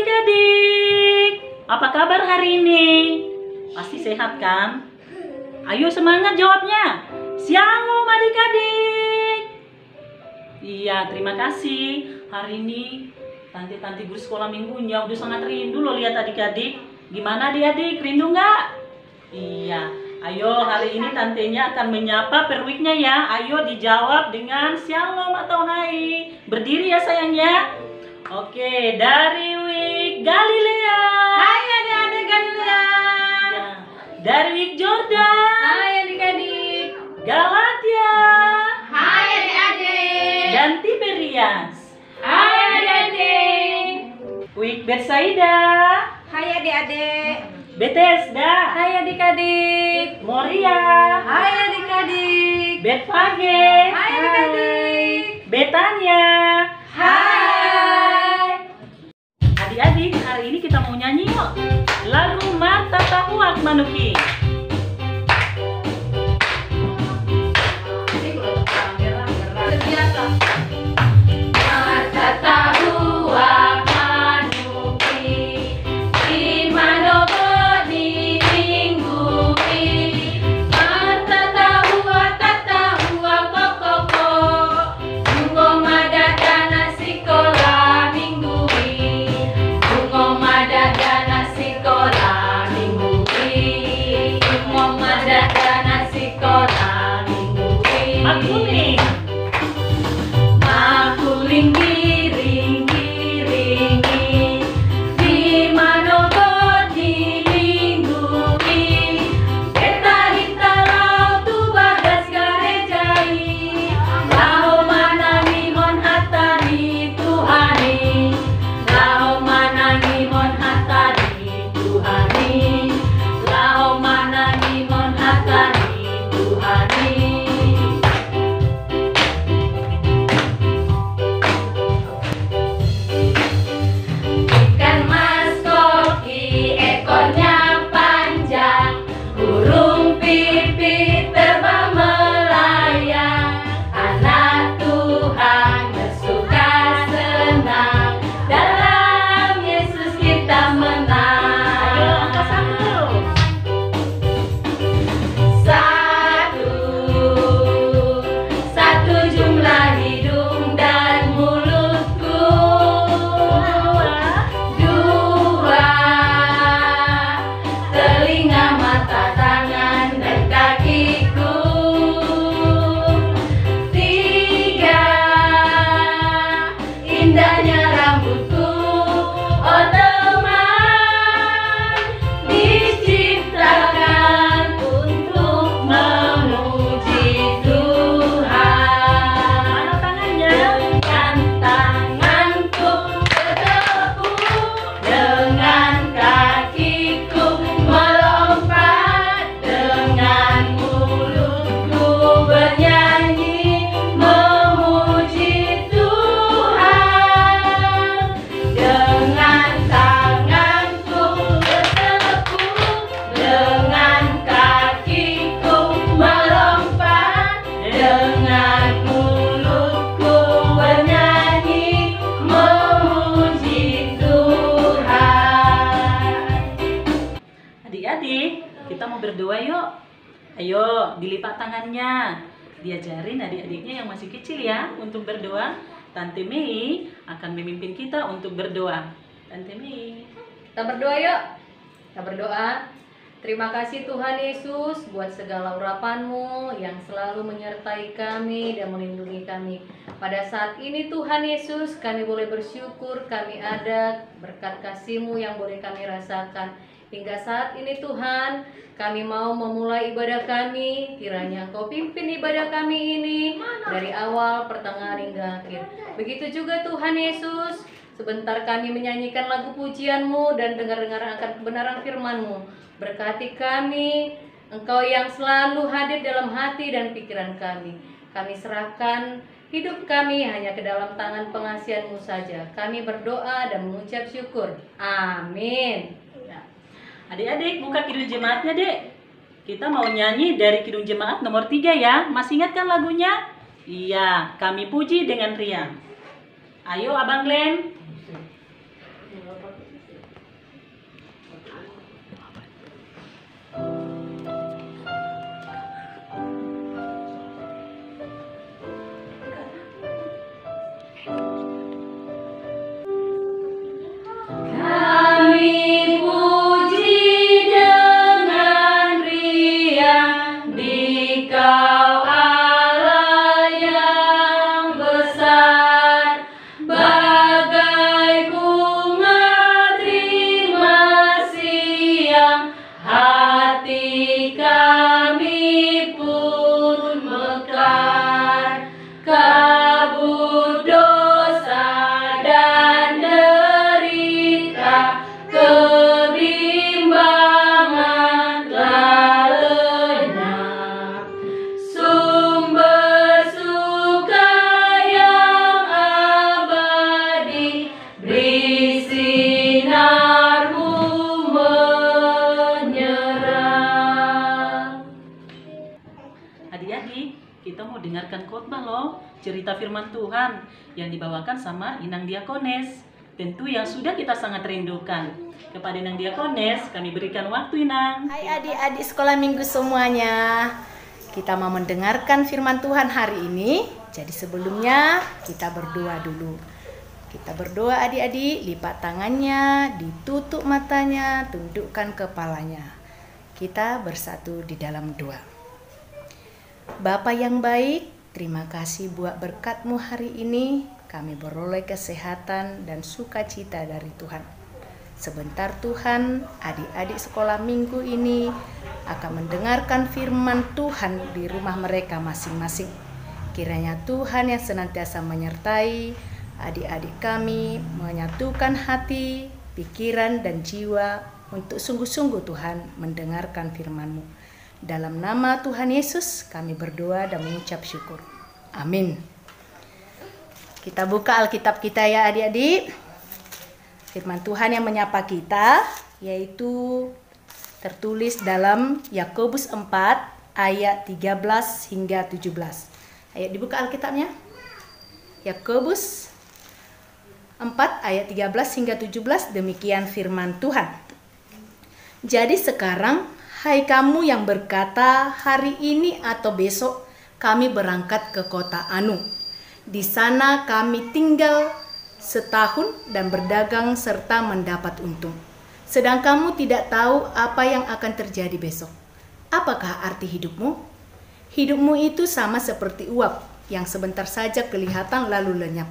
adik-adik, apa kabar hari ini? Pasti sehat kan? Ayo semangat jawabnya. Shalom adik-adik. Iya, terima kasih. Hari ini Tanti guru sekolah minggunya udah sangat rindu loh lihat adik-adik. Gimana adik-adik, rindu nggak? Iya, ayo hari ini tantenya akan menyapa perwiknya ya. Ayo dijawab dengan shalom atau hai. Berdiri ya sayang ya. Oke, dari Wik Galilea. Hai adik-adik Galilea. Ya. Dari Wik Jordan. Hai adik-adik. Galatia. Hai adik-adik. Dan Tiberias. Hai adik-adik. Wik Betsaida. Hai adik-adik. Bethesda. Hai adik-adik. Moria. Hai adik-adik. Betfage. Hai adik-adik. Betania. Hai. Adik-adik, hari ini kita mau nyanyi yuk lagu Mata Tahuak Manuki. Mata tahuak manuki, di manobo di minggui. Mata tahuak kokoko, bungo madadana sikola minggui. Bungo madadana sikola minggui. Bungo madadana sikola minggui. Makuling. Makuling giring-giringi, di manobo dilinggui. Beta hitalau tu bagas garejai, lau manangi mon hatani Tuhani. Lau manangi mon hatani Tuhani. Lau manangi mon hatani Tuhani. Ikan mas koki ekornya panjang, burung pipit terbang melayang. Anak Tuhan bersuka senang, dalam Yesus kita menang. Ayo angka satu. Satu jumlah hidung dan mulutku. Dua, telinga, mata, tangan, dan kakiku. Tiga, indahnya rambutku. Oh teman, diciptakan untuk memuji Tuhan. Mana tangannya? Dengan tanganku bertepuk, dengan kakiku melompat, dengan mulutku bernyanyi memuji Tuhan. Dengan tanganku bertepuk, dengan kakiku melompat, dengan mulutku bernyanyi memuji Tuhan. Adik-adik, kita mau berdoa yuk. Ayo, dilipat tangannya. Diajarin adik-adiknya yang masih kecil ya untuk berdoa. Tante Mei akan memimpin kita untuk berdoa. Tante Mei. Kita berdoa yuk. Kita berdoa. Terima kasih Tuhan Yesus buat segala urapan-Mu yang selalu menyertai kami dan melindungi kami. Pada saat ini Tuhan Yesus, kami boleh bersyukur kami ada berkat kasih-Mu yang boleh kami rasakan. Hingga saat ini Tuhan, kami mau memulai ibadah kami. Kiranya Engkau pimpin ibadah kami ini dari awal, pertengahan hingga akhir. Begitu juga Tuhan Yesus, sebentar kami menyanyikan lagu pujian-Mu dan dengar-dengar akan kebenaran firman-Mu. Berkati kami, Engkau yang selalu hadir dalam hati dan pikiran kami. Kami serahkan hidup kami hanya ke dalam tangan pengasihan-Mu saja. Kami berdoa dan mengucap syukur. Amin. Ya. Adik-adik, buka Kidung Jemaatnya, Dek. Kita mau nyanyi dari Kidung Jemaat nomor 3 ya. Masih ingat kan lagunya? Iya, kami puji dengan riang. Ayo Abang Glenn. adik-adik, kita mau dengarkan khotbah loh, cerita firman Tuhan yang dibawakan sama Inang Diakones. Tentu yang sudah kita sangat rindukan. Kepada Inang Diakones, kami berikan waktu, Inang. Hai adik-adik sekolah minggu semuanya. Kita mau mendengarkan firman Tuhan hari ini. Jadi sebelumnya kita berdoa dulu. Kita berdoa adik-adik, lipat tangannya, ditutup matanya, tundukkan kepalanya. Kita bersatu di dalam doa. Bapa yang baik, terima kasih buat berkat-Mu hari ini. Kami beroleh kesehatan dan sukacita dari Tuhan. Sebentar Tuhan, adik-adik sekolah minggu ini akan mendengarkan firman Tuhan di rumah mereka masing-masing. Kiranya Tuhan yang senantiasa menyertai adik-adik kami, menyatukan hati, pikiran, dan jiwa untuk sungguh-sungguh Tuhan mendengarkan firman-Mu. Dalam nama Tuhan Yesus kami berdoa dan mengucap syukur. Amin. Kita buka Alkitab kita ya adik-adik. Firman Tuhan yang menyapa kita yaitu tertulis dalam Yakobus 4 ayat 13 hingga 17. Ayo dibuka Alkitabnya. Yakobus 4 ayat 13 hingga 17, demikian firman Tuhan. Jadi sekarang, hai kamu yang berkata, hari ini atau besok kami berangkat ke kota Anu. Di sana kami tinggal setahun dan berdagang serta mendapat untung. Sedang kamu tidak tahu apa yang akan terjadi besok. Apakah arti hidupmu? Hidupmu itu sama seperti uap yang sebentar saja kelihatan lalu lenyap.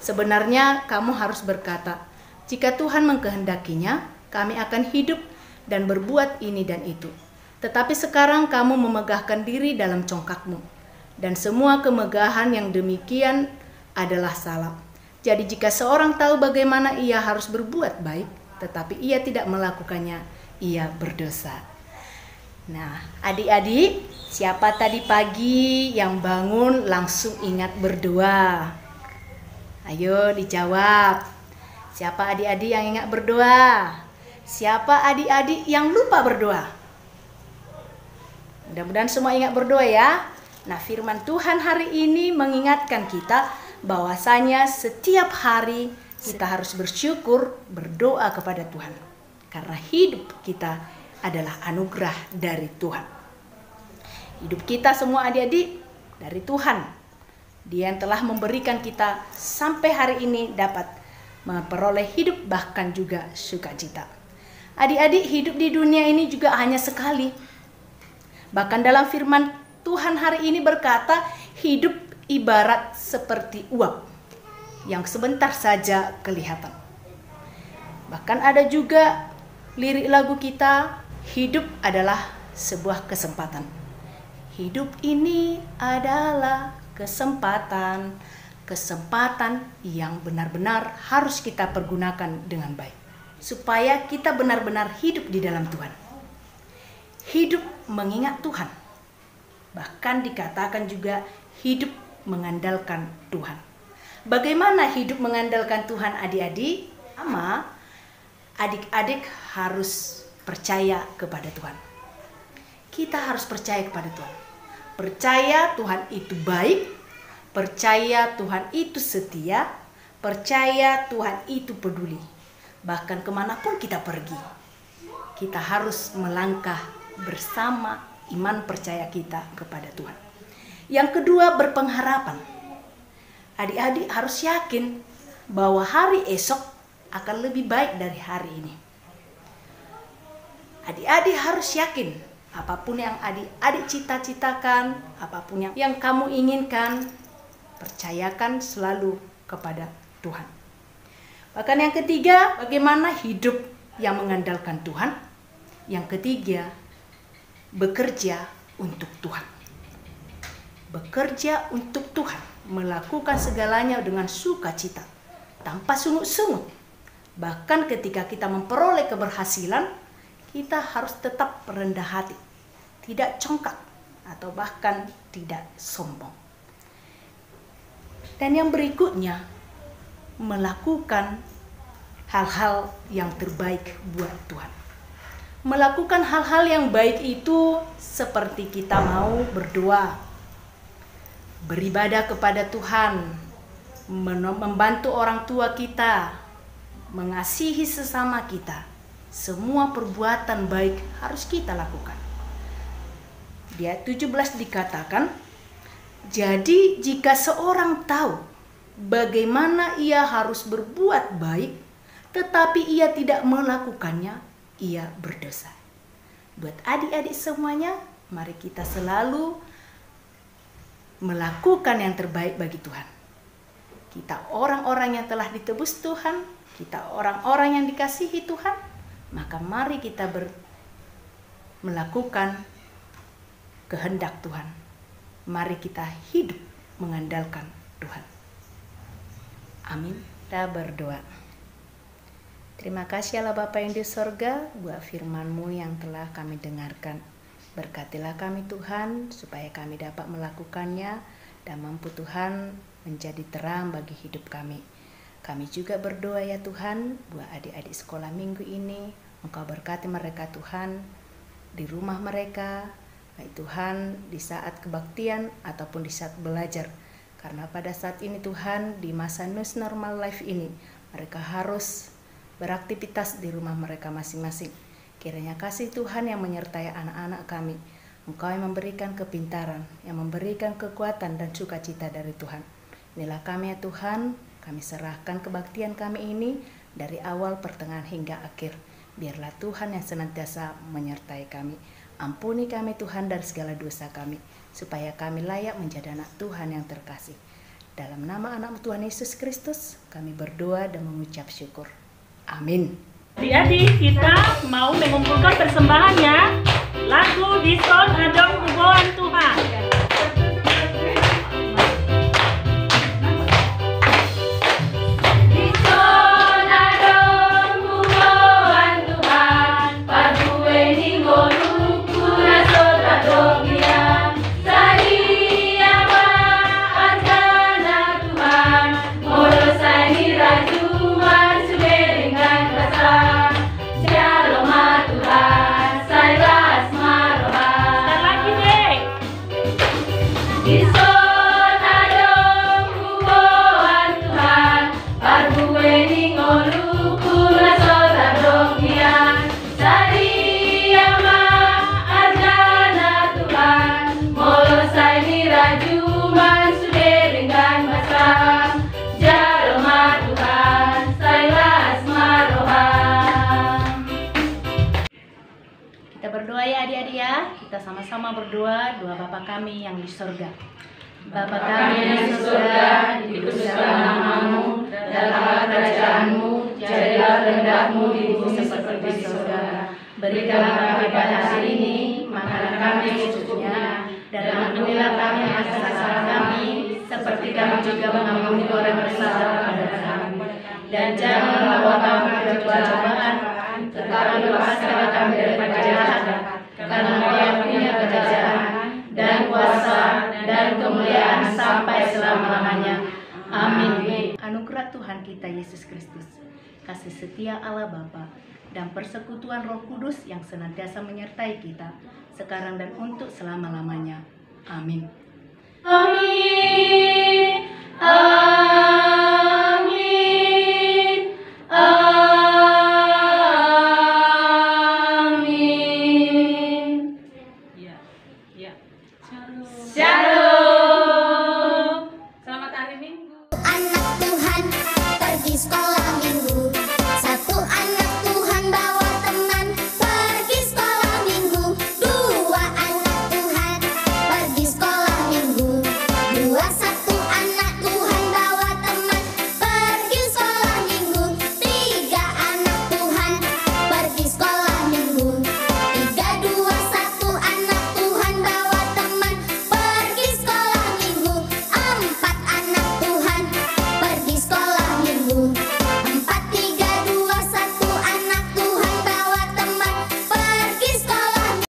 Sebenarnya kamu harus berkata, jika Tuhan mengkehendakinya, kami akan hidup dan berbuat ini dan itu. Tetapi sekarang kamu memegahkan diri dalam congkakmu. Dan semua kemegahan yang demikian adalah salah. Jadi jika seorang tahu bagaimana ia harus berbuat baik, tetapi ia tidak melakukannya, ia berdosa. Nah, adik-adik, siapa tadi pagi yang bangun langsung ingat berdoa? Ayo dijawab. Siapa adik-adik yang ingat berdoa? Siapa adik-adik yang lupa berdoa? Mudah-mudahan semua ingat berdoa ya. Nah, firman Tuhan hari ini mengingatkan kita bahwasanya setiap hari kita harus bersyukur, berdoa kepada Tuhan. Karena hidup kita adalah anugerah dari Tuhan. Hidup kita semua adik-adik dari Tuhan. Dia yang telah memberikan kita sampai hari ini dapat memperoleh hidup bahkan juga sukacita. Adik-adik, hidup di dunia ini juga hanya sekali. Bahkan dalam firman Tuhan hari ini berkata, hidup ibarat seperti uap yang sebentar saja kelihatan. Bahkan ada juga lirik lagu kita, hidup adalah sebuah kesempatan. Hidup ini adalah kesempatan yang benar-benar harus kita pergunakan dengan baik. Supaya kita benar-benar hidup di dalam Tuhan. Hidup mengingat Tuhan. Bahkan dikatakan juga hidup mengandalkan Tuhan. Bagaimana hidup mengandalkan Tuhan adik-adik? Pertama, adik-adik harus percaya kepada Tuhan. Kita harus percaya kepada Tuhan. Percaya Tuhan itu baik, percaya Tuhan itu setia, percaya Tuhan itu peduli. Bahkan kemanapun kita pergi, kita harus melangkah bersama iman percaya kita kepada Tuhan. Yang kedua, berpengharapan. Adik-adik harus yakin bahwa hari esok akan lebih baik dari hari ini. Adik-adik harus yakin apapun yang adik-adik cita-citakan, apapun yang kamu inginkan, percayakan selalu kepada Tuhan. Bahkan yang ketiga, bagaimana hidup yang mengandalkan Tuhan. Yang ketiga, bekerja untuk Tuhan. Bekerja untuk Tuhan, melakukan segalanya dengan sukacita, tanpa sungut-sungut. Bahkan ketika kita memperoleh keberhasilan, kita harus tetap rendah hati, tidak congkak, atau bahkan tidak sombong. Dan yang berikutnya, melakukan hal-hal yang terbaik buat Tuhan. Melakukan hal-hal yang baik itu seperti kita mau berdoa, beribadah kepada Tuhan, membantu orang tua kita, mengasihi sesama kita. Semua perbuatan baik harus kita lakukan. Di ayat 17 dikatakan, jadi jika seorang tahu bagaimana ia harus berbuat baik, tetapi ia tidak melakukannya, ia berdosa. Buat adik-adik semuanya, mari kita selalu melakukan yang terbaik bagi Tuhan. Kita orang-orang yang telah ditebus Tuhan, kita orang-orang yang dikasihi Tuhan, maka mari kita melakukan kehendak Tuhan. Mari kita hidup mengandalkan Tuhan. Amin. Kita berdoa. Terima kasih Allah Bapa yang di sorga buat firman-Mu yang telah kami dengarkan. Berkatilah kami Tuhan supaya kami dapat melakukannya dan mampu Tuhan menjadi terang bagi hidup kami. Kami juga berdoa ya Tuhan buat adik-adik sekolah minggu ini. Engkau berkati mereka Tuhan di rumah mereka, baik Tuhan di saat kebaktian ataupun di saat belajar. Karena pada saat ini Tuhan, di masa new normal life ini, mereka harus beraktivitas di rumah mereka masing-masing. Kiranya kasih Tuhan yang menyertai anak-anak kami. Engkau yang memberikan kepintaran, yang memberikan kekuatan dan sukacita dari Tuhan. Inilah kami ya Tuhan, kami serahkan kebaktian kami ini dari awal, pertengahan hingga akhir. Biarlah Tuhan yang senantiasa menyertai kami. Ampuni kami Tuhan dari segala dosa kami, supaya kami layak menjadi anak Tuhan yang terkasih. Dalam nama anak Tuhan Yesus Kristus, kami berdoa dan mengucap syukur. Amin. Adik-adik, kita mau mengumpulkan persembahannya. Lagu Dison Adong Kuboan Tuhan. Berdoa ya adik-adik ya, kita sama-sama berdoa doa Bapa kami yang di surga. Bapa kami yang di surga, dikuduskanlah namamu, datanglah kerajaanmu, jadilah kehendak-Mu di bumi seperti di surga. Berikanlah kami pada hari ini makanan kami secukupnya, dan ampunilah kami atas kesalahan kami, seperti kami juga mengampuni orang bersalah kepada kami. Dan jangan membawa kami ke cobaan, tetapi lepaskanlah kami daripada jahat, karena Engkau yang punya kerajaan dan kuasa dan kemuliaan sampai selama-lamanya. Amin. Anugerah Tuhan kita Yesus Kristus, kasih setia Allah Bapa, dan persekutuan Roh Kudus yang senantiasa menyertai kita sekarang dan untuk selama-lamanya. Amin. Amin.